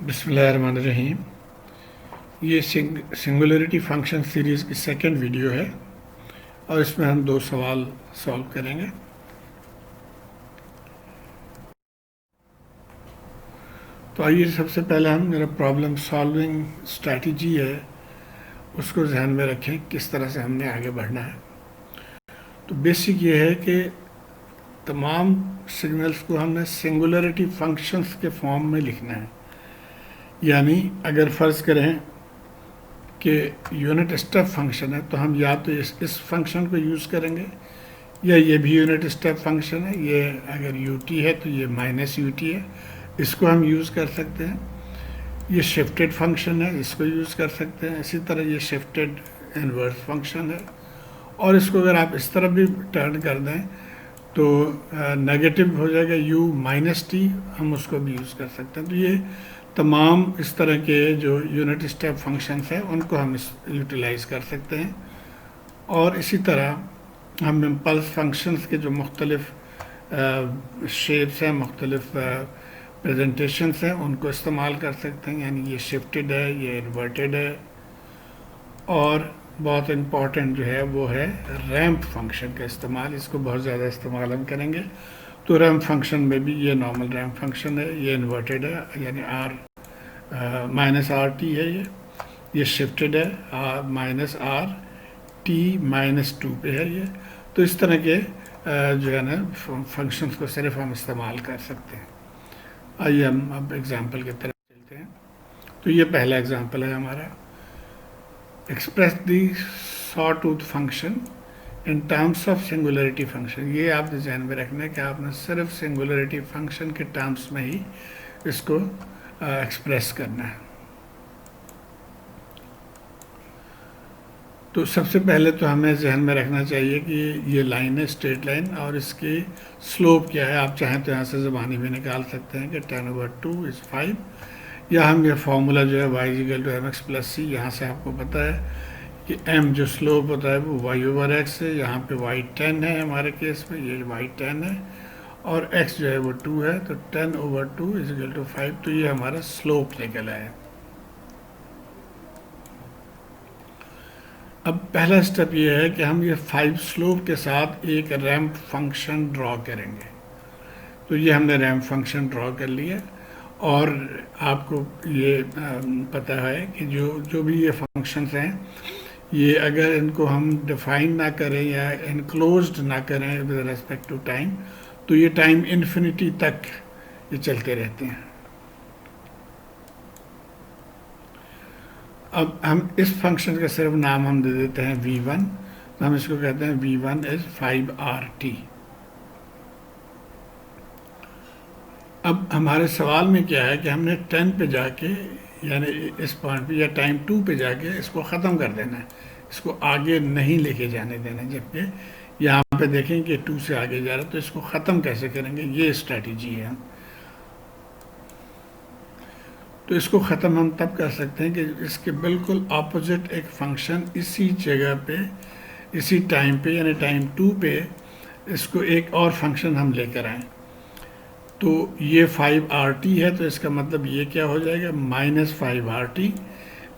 बिस्मिल्लाहिर्रहमानिर्रहीम। ये singularity function series की सेकंड वीडियो है और इसमें हम दो सवाल सॉल्व करेंगे। तो आइए सबसे पहले हम मेरा प्रॉब्लम सॉल्विंग स्ट्रैटेजी है उसको ध्यान में रखें, किस तरह से हमने आगे बढ़ना है। तो बेसिक ये है कि तमाम सिग्नल्स को हमने सिंगुलरिटी फंक्शंस के फॉर्म में लिखना है। यानी अगर फ़र्ज़ करें कि यूनिट स्टेप फंक्शन है तो हम या तो इस फंक्शन को यूज़ करेंगे या ये भी यूनिट स्टेप फंक्शन है। ये अगर यू टी है तो ये माइनस यू टी है, इसको हम यूज़ कर सकते हैं। ये शिफ्टेड फंक्शन है, इसको यूज़ कर सकते हैं। इसी तरह ये शिफ्टेड इनवर्स फंक्शन है और इसको अगर आप इस तरफ भी टर्न कर दें तो नेगेटिव हो जाएगा u माइनस टी, हम उसको भी यूज़ कर सकते हैं। तो ये तमाम इस तरह के जो यूनिट स्टेप फंक्शंस हैं उनको हम यूटिलाइज़ कर सकते हैं। और इसी तरह हम इम्पल्स फंक्शंस के जो मुख्तलिफ शेप्स हैं, मुख्तलिफ प्रेजेंटेशंस हैं, उनको इस्तेमाल कर सकते हैं। यानी ये शिफ्टेड है, ये इन्वर्टेड है। और बहुत इम्पॉर्टेंट जो है वो है रैंप फंक्शन का इस्तेमाल। इसको बहुत ज़्यादा इस्तेमाल हम करेंगे। तो रैंप फंक्शन में भी ये नॉर्मल रैंप फंक्शन है, ये इन्वर्टेड है यानी आर माइनस आर टी है, ये शिफ्टेड है R minus R T minus two पे है ये। तो इस तरह के जो है ना फंक्शंस को सिर्फ हम इस्तेमाल कर सकते हैं। आइए हम अब एग्जांपल की तरफ चलते हैं। तो ये पहला एग्जांपल है हमारा, express the sawtooth function in terms of singularity function. ये आपने ध्यान में रखना है कि आपने सिर्फ सिंगुलरिटी फंक्शन के टर्म्स में ही इसको एक्सप्रेस करना है। तो सबसे पहले तो हमें जहन में रखना चाहिए कि ये लाइन है स्ट्रेट लाइन और इसकी स्लोप क्या है। आप चाहें तो यहाँ से ज़बानी भी निकाल सकते हैं कि 10/2 इज़ 5, या हम ये फार्मूला जो है y=mx + c, यहाँ से आपको पता है कि m जो स्लोप होता है वो y/x है। यहाँ पे y 10 है, हमारे केस में ये y 10 है और x जो है वो 2 है। तो 10/2 = 5, तो ये हमारा स्लोप निकला है। अब पहला स्टेप ये है कि हम ये 5 स्लोप के साथ एक रैंप फंक्शन ड्रॉ करेंगे। तो ये हमने रैंप फंक्शन ड्रॉ कर लिया और आपको ये पता है कि जो भी ये फंक्शंस हैं, ये अगर इनको हम डिफाइन ना करें या इनक्लोज्ड ना करें विद रेस्पेक्ट टू टाइम, तो ये टाइम इन्फिनिटी तक ये चलते रहते हैं। अब हम इस फंक्शन का सिर्फ नाम हम दे देते हैं v1। तो हम इसको कहते हैं v1 = 5rt। अब हमारे सवाल में क्या है कि हमने 10 पे जाके यानी इस पॉइंट पे या टाइम 2 पे जाके इसको ख़त्म कर देना है, इसको आगे नहीं लेके जाने देना। जबकि यहाँ पे देखें कि 2 से आगे जा रहा है, तो इसको ख़त्म कैसे करेंगे, ये स्ट्रैटेजी है। तो इसको ख़त्म हम तब कर सकते हैं कि इसके बिल्कुल ऑपोजिट एक फंक्शन इसी जगह पे इसी टाइम पे यानी टाइम 2 पे इसको एक और फंक्शन हम लेकर आएँ। तो ये 5rt है, तो इसका मतलब ये क्या हो जाएगा, -5rt।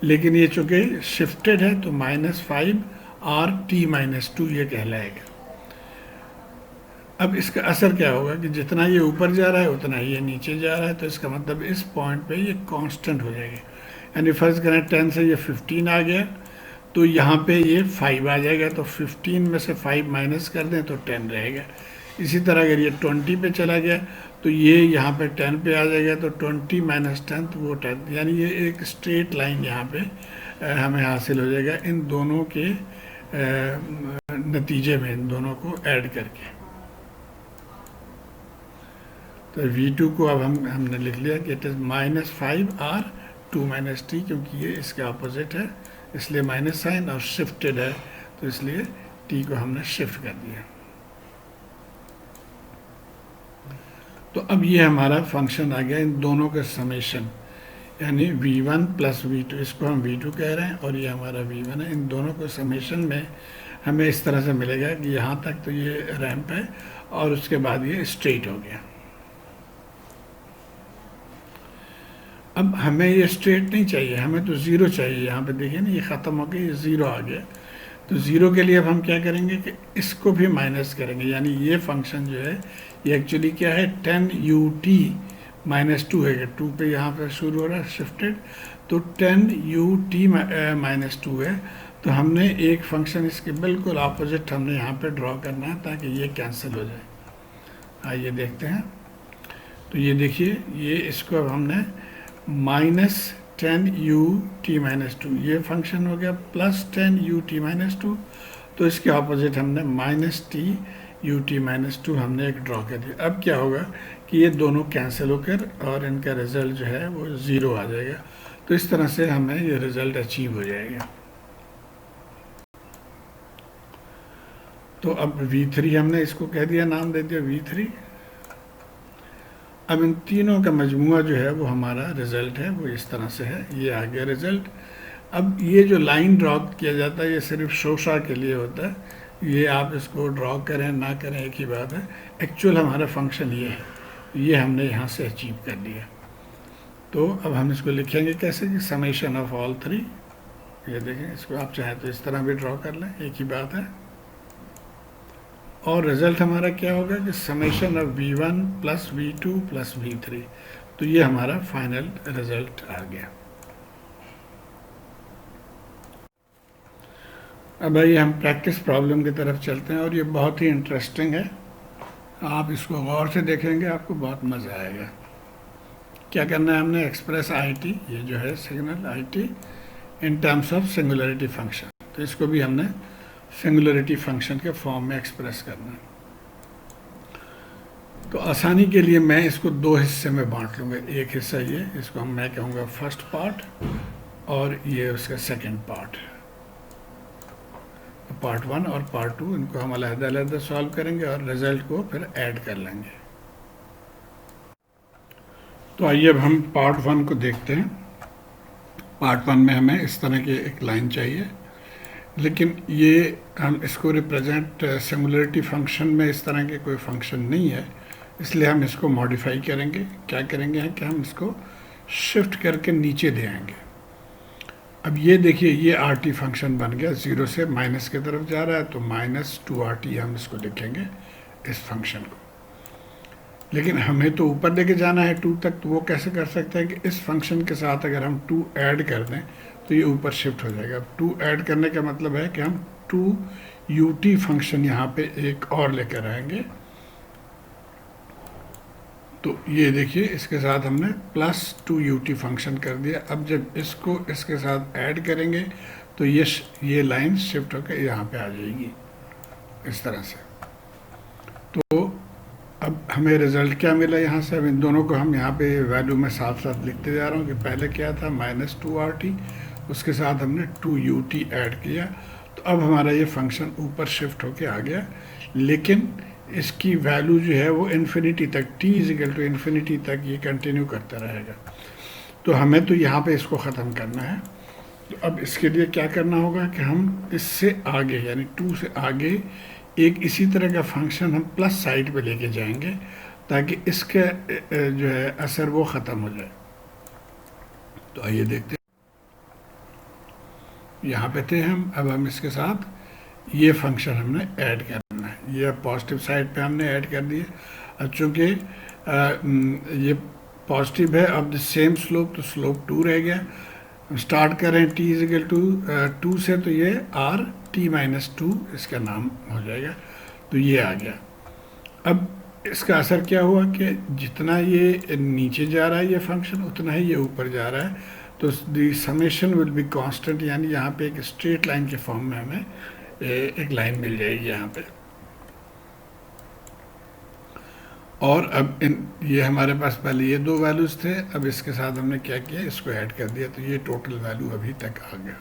लेकिन ये चूँकि शिफ्टेड है तो -5rt-2 ये कहलाएगा। अब इसका असर क्या होगा कि जितना ये ऊपर जा रहा है उतना ये नीचे जा रहा है। तो इसका मतलब इस पॉइंट पे ये कांस्टेंट हो जाएगा। यानी फर्ज करें 10 से ये 15 आ गया तो यहाँ पे ये 5 आ जाएगा। तो 15 में से 5 माइनस कर दें तो 10 रहेगा। इसी तरह अगर ये 20 पे चला गया तो ये यहाँ पे 10 पे आ जाएगा। तो 20 - 10 तो वो 10, यानी ये एक स्ट्रेट लाइन यहाँ पे हमें हासिल हो जाएगा इन दोनों के नतीजे में, इन दोनों को ऐड करके। तो v2 को अब हमने लिख लिया कि इट इज़ -5r2 - t, क्योंकि ये इसके अपोजिट है इसलिए माइनस साइन, और शिफ्टेड है तो इसलिए t को हमने शिफ्ट कर दिया। तो अब ये हमारा फंक्शन आ गया इन दोनों का समेशन, यानी v1 + v2, इसको हम v2 कह रहे हैं और ये हमारा v1 है। इन दोनों को समेशन में हमें इस तरह से मिलेगा कि यहाँ तक तो ये रैंप है और उसके बाद ये स्ट्रेट हो गया। अब हमें ये स्ट्रेट नहीं चाहिए, हमें तो ज़ीरो चाहिए। यहाँ पे देखिए ना, ये ख़त्म हो गया, ये ज़ीरो आ गया। तो ज़ीरो के लिए अब हम क्या करेंगे कि इसको भी माइनस करेंगे, यानी ये फंक्शन जो है ये एक्चुअली क्या है, 10 u t-2 है। 2 पे यहाँ पे शुरू हो रहा है शिफ्टेड, तो 10 u t-2 है। तो हमने एक फंक्शन इसके बिल्कुल ऑपोजिट हमने यहाँ पे ड्रॉ करना है ताकि ये कैंसिल हो जाए। आइए देखते हैं। तो ये देखिए, ये इसको अब हमने -10 u t-2, ये फंक्शन हो गया, +10 u t-2। तो इसके ऑपोजिट हमने -t u t-2 हमने एक ड्रॉ कर दिया। अब क्या होगा कि ये दोनों कैंसिल होकर और इनका रिजल्ट जो है वो ज़ीरो आ जाएगा। तो इस तरह से हमें ये रिजल्ट अचीव हो जाएगा। तो अब v3 हमने इसको कह दिया, नाम दे दिया v3। अब इन तीनों का मजमूआ जो है वो हमारा रिज़ल्ट है, वो इस तरह से है। ये आ गया रिज़ल्ट। अब ये जो लाइन ड्रॉ किया जाता है ये सिर्फ शोशा के लिए होता है, ये आप इसको ड्रॉ करें ना करें एक ही बात है। एक्चुअल हमारा फंक्शन ये है, ये हमने यहाँ से अचीव कर लिया। तो अब हम इसको लिखेंगे कैसे कि समेशन ऑफ ऑल थ्री। ये देखें, इसको आप चाहें तो इस तरह भी ड्रॉ कर लें, एक ही बात है। और रिज़ल्ट हमारा क्या होगा कि summation of v1 + v2 + v3। तो ये हमारा फाइनल रिज़ल्ट आ गया। अब आइए हम प्रैक्टिस प्रॉब्लम की तरफ चलते हैं, और ये बहुत ही इंटरेस्टिंग है। आप इसको गौर से देखेंगे, आपको बहुत मज़ा आएगा। क्या करना है, हमने एक्सप्रेस IT, ये जो है signal IT in terms of singularity function. तो इसको भी हमने सिंगुलरिटी फंक्शन के फॉर्म में एक्सप्रेस करना है। तो आसानी के लिए मैं इसको दो हिस्से में बांट लूँगा। एक हिस्सा ये, इसको मैं कहूँगा फर्स्ट पार्ट, और ये उसका सेकंड पार्ट। तो पार्ट 1 और पार्ट 2 इनको हम अलग-अलग सॉल्व करेंगे और रिजल्ट को फिर ऐड कर लेंगे। तो आइए अब हम पार्ट 1 को देखते हैं। पार्ट 1 में हमें इस तरह की एक लाइन चाहिए, लेकिन ये हम इसको रिप्रेजेंट सिंगुलरिटी फंक्शन में इस तरह के कोई फंक्शन नहीं है, इसलिए हम इसको मॉडिफाई करेंगे। क्या करेंगे कि हम इसको शिफ्ट करके नीचे ले आएंगे। अब ये देखिए, ये RT फंक्शन बन गया, 0 से माइनस की तरफ जा रहा है, तो -2RT हम इसको लिखेंगे इस फंक्शन को। लेकिन हमें तो ऊपर लेके जाना है 2 तक, तो वो कैसे कर सकते हैं कि इस फंक्शन के साथ अगर हम 2 ऐड कर दें तो ये ऊपर शिफ्ट हो जाएगा। 2 ऐड करने का मतलब है कि हम 2ut फंक्शन यहाँ पे एक और लेकर आएंगे। तो ये देखिए, इसके साथ हमने +2ut फंक्शन कर दिया। अब जब इसको इसके साथ ऐड करेंगे तो ये लाइन शिफ्ट होकर यहाँ पे आ जाएगी इस तरह से। तो अब हमें रिज़ल्ट क्या मिला यहाँ से। अब इन दोनों को हम यहाँ पे वैल्यू में साथ साथ लिखते जा रहा हूँ कि पहले क्या था, -2RT, उसके साथ हमने 2ut ऐड किया। तो अब हमारा ये फंक्शन ऊपर शिफ्ट होके आ गया, लेकिन इसकी वैल्यू जो है वो इन्फिनिटी तक, t = तक ये कंटिन्यू करता रहेगा। तो हमें तो यहाँ पे इसको ख़त्म करना है। तो अब इसके लिए क्या करना होगा कि हम इससे आगे, यानी 2 से आगे एक इसी तरह का फंक्शन हम प्लस साइड पे लेके जाएंगे, ताकि इसका जो है असर वो ख़त्म हो जाए। तो आइए देखते हैं। यहाँ पे थे हम, अब हम इसके साथ ये फंक्शन हमने ऐड करना है। ये पॉजिटिव साइड पे हमने ऐड कर दिए। अब चूँकि ये पॉजिटिव है, अब द सेम स्लोप, तो स्लोप 2 रह गया। स्टार्ट करें t = 2 से, तो ये RT-2 इसका नाम हो जाएगा। तो ये आ गया। अब इसका असर क्या हुआ कि जितना ये नीचे जा रहा है ये फंक्शन, उतना ही ये ऊपर जा रहा है। तो the summation will be constant, यानी यहाँ पे एक स्ट्रेट लाइन के फॉर्म में हमें एक लाइन मिल जाएगी यहाँ पे। और अब ये हमारे पास पहले ये 2 वैल्यूज़ थे, अब इसके साथ हमने क्या किया, इसको ऐड कर दिया। तो ये टोटल वैल्यू अभी तक आ गया।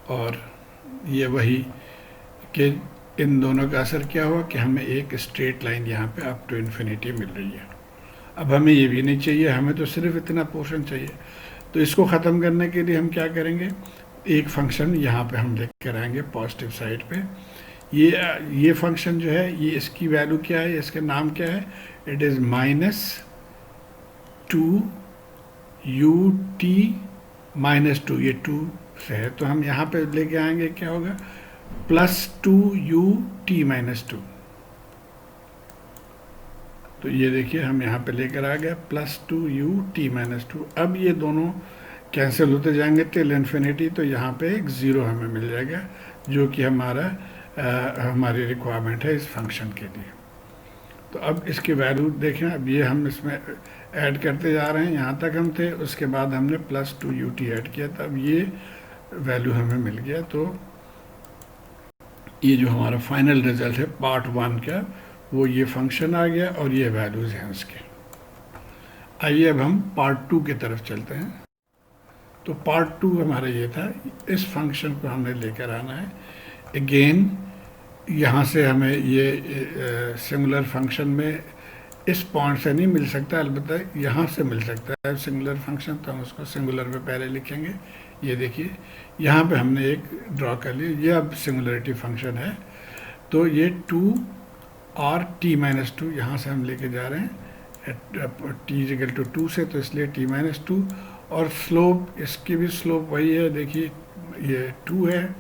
और ये वही कि इन दोनों का असर क्या हुआ कि हमें एक स्ट्रेट लाइन यहाँ पे अप टू इन्फिनिटी मिल रही है। अब हमें ये भी नहीं चाहिए, हमें तो सिर्फ इतना पोर्शन चाहिए। तो इसको ख़त्म करने के लिए हम क्या करेंगे, एक फंक्शन यहाँ पे हम लेकर आएंगे पॉजिटिव साइड पे। ये फंक्शन जो है, ये इसकी वैल्यू क्या है, इसका नाम क्या है, it is -2 you T minus to, ये टू से है तो हम यहाँ पे लेके आएंगे, क्या होगा, plus two U T minus to. तो ये देखिए हम यहाँ पे लेकर आ गए plus two U T minus to. अब ये दोनों कैंसिल होते जाएंगे टिल इन्फिनिटी, तो यहाँ पे एक ज़ीरो हमें मिल जाएगा जो कि हमारी रिक्वायरमेंट है इस फंक्शन के लिए। तो अब इसकी वैल्यू देखें, अब ये हम इसमें ऐड करते जा रहे हैं, यहाँ तक हम थे, उसके बाद हमने plus two U T add किया, तब ये वैल्यू हमें मिल गया। तो ये जो हमारा फाइनल रिजल्ट है पार्ट वन का, वो ये फंक्शन आ गया और ये वैल्यूज़ हैं उसके। आइए अब हम पार्ट टू की तरफ चलते हैं। तो पार्ट टू हमारा ये था, इस फंक्शन को हमने लेकर आना है। अगेन यहाँ से हमें ये सिंगुलर फंक्शन में इस पॉइंट से नहीं मिल सकता, अलबत्ता यहाँ से मिल सकता है सिंगुलर फंक्शन, तो हम उसको सिंगुलर पे पहले लिखेंगे। ये देखिए यहाँ पे हमने एक ड्रॉ कर लिया, ये अब सिंगुलरिटी फंक्शन है। तो ये टू और टी माइनस टू यहाँ से हम लेके जा रहे हैं टी इक्वल टू टू से, तो इसलिए टी माइनस टू। और स्लोप, इसकी भी स्लोप वही है, देखिए ये टू है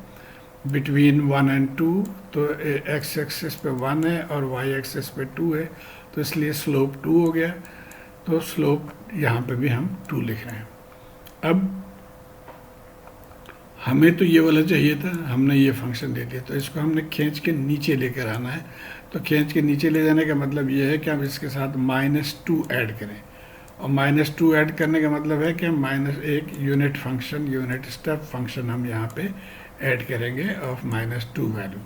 बिटवीन वन एंड टू, तो एक्स एक्सिस पे वन है और वाई एक्सिस पे टू है, तो इसलिए स्लोप टू हो गया। तो स्लोप यहाँ पे भी हम टू लिख रहे हैं। अब हमें तो ये वाला चाहिए था, हमने ये फंक्शन दे दिया, तो इसको हमने खींच के नीचे लेकर आना है। तो खींच के नीचे ले जाने का मतलब ये है कि हम इसके साथ माइनस टू ऐड करें, और माइनस टू ऐड करने का मतलब है कि हम माइनस एक unit function, unit step function हम यहाँ पे ऐड करेंगे ऑफ माइनस टू वैल्यू।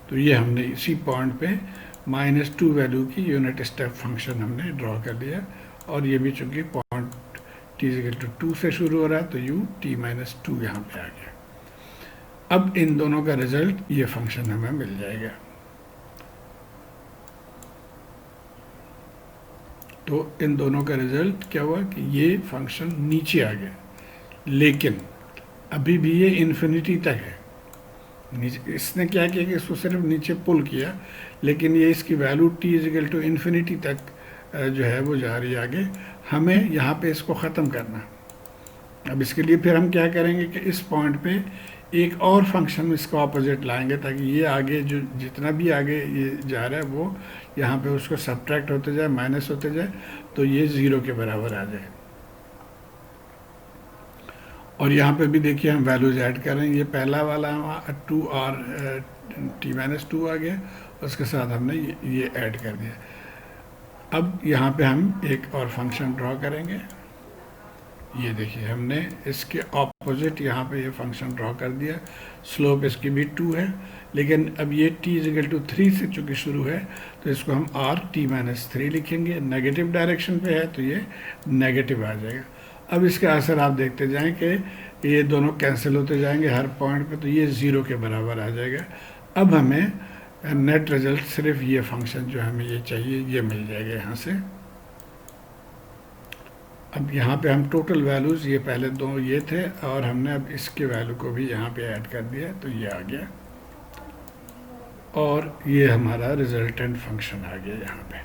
तो ये हमने इसी पॉइंट पे माइनस टू वैल्यू की यूनिट स्टेप फंक्शन हमने ड्रॉ कर लिया, और ये भी चूँकि point T equal to two से शुरू हो रहा है, तो यू टी माइनस टू यहाँ पे आ गया। अब इन दोनों का रिजल्ट ये फंक्शन हमें मिल जाएगा। तो इन दोनों का रिजल्ट क्या हुआ कि ये फंक्शन नीचे आ गया, लेकिन अभी भी ये इन्फिनिटी तक है। नीचे इसने क्या किया कि इसको सिर्फ नीचे पुल किया, लेकिन ये इसकी value T is equal to infinity तक जो है वो जा रही है आगे। हमें यहाँ पे इसको ख़त्म करना। अब इसके लिए फिर हम क्या करेंगे कि इस पॉइंट पे एक और फंक्शन इसको ऑपोजिट लाएंगे, ताकि ये आगे जो जितना भी आगे ये जा रहा है वो यहाँ पे उसको सब्ट्रैक्ट होते जाए, माइनस होते जाए, तो ये ज़ीरो के बराबर आ जाए। और यहाँ पे भी देखिए हम वैल्यूज ऐड कर रहे हैं। ये पहला वाला टू और टी माइनस टू आ गया, उसके साथ हमने ये ऐड कर दिया। अब यहाँ पे हम एक और फंक्शन ड्रॉ करेंगे। ये देखिए हमने इसके ऑपोजिट यहाँ पे ये फंक्शन ड्रॉ कर दिया। स्लोप इसकी भी टू है, लेकिन अब ये t is equal to three से चूँकि शुरू है, तो इसको हम r t माइनस थ्री लिखेंगे। नेगेटिव डायरेक्शन पे है तो ये नेगेटिव आ जाएगा। अब इसका असर आप देखते जाएं कि ये दोनों कैंसिल होते जाएंगे हर पॉइंट पे, तो ये ज़ीरो के बराबर आ जाएगा। अब हमें नेट रिजल्ट सिर्फ ये फंक्शन जो हमें ये चाहिए ये मिल जाएगा यहाँ से। अब यहाँ पे हम टोटल वैल्यूज़, ये पहले दो ये थे और हमने अब इसके वैल्यू को भी यहाँ पे ऐड कर दिया, तो ये आ गया और ये हमारा रिजल्टेंट फंक्शन आ गया यहाँ पे।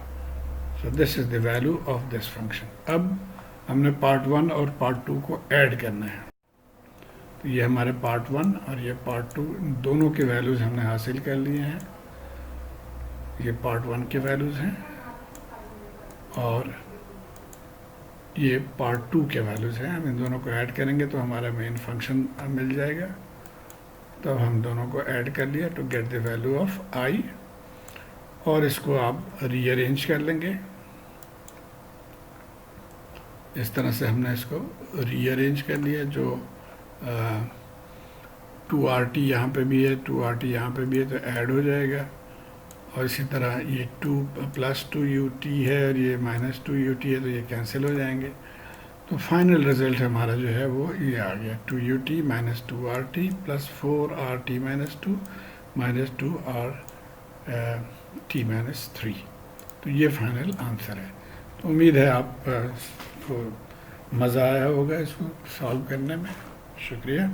So this is the value of this function. अब हमने पार्ट वन और पार्ट टू को ऐड करना है। तो ये हमारे पार्ट वन और ये पार्ट टू दोनों के वैल्यूज़ हमने हासिल कर लिए हैं। ये पार्ट वन के वैल्यूज़ हैं और ये पार्ट टू के वैल्यूज़ हैं। हम इन दोनों को ऐड करेंगे तो हमारा मेन फंक्शन मिल जाएगा। तो हम दोनों को ऐड कर लिया to get the value of I, और इसको आप रीअरेंज कर लेंगे। इस तरह से हमने इसको रीअरेंज कर लिया। जो टू आर टी यहाँ पर भी है, टू आर टी यहाँ पर भी है, तो ऐड हो जाएगा। और इसी तरह ये two plus two U T है और ये माइनस टू यू टी है, तो ये कैंसिल हो जाएंगे। तो फाइनल रिजल्ट हमारा जो है वो ये आ गया, two U T minus two R T plus four R T minus two R T minus three. तो ये फाइनल आंसर है। तो उम्मीद है आपको मज़ा आया होगा इसको सॉल्व करने में। शुक्रिया।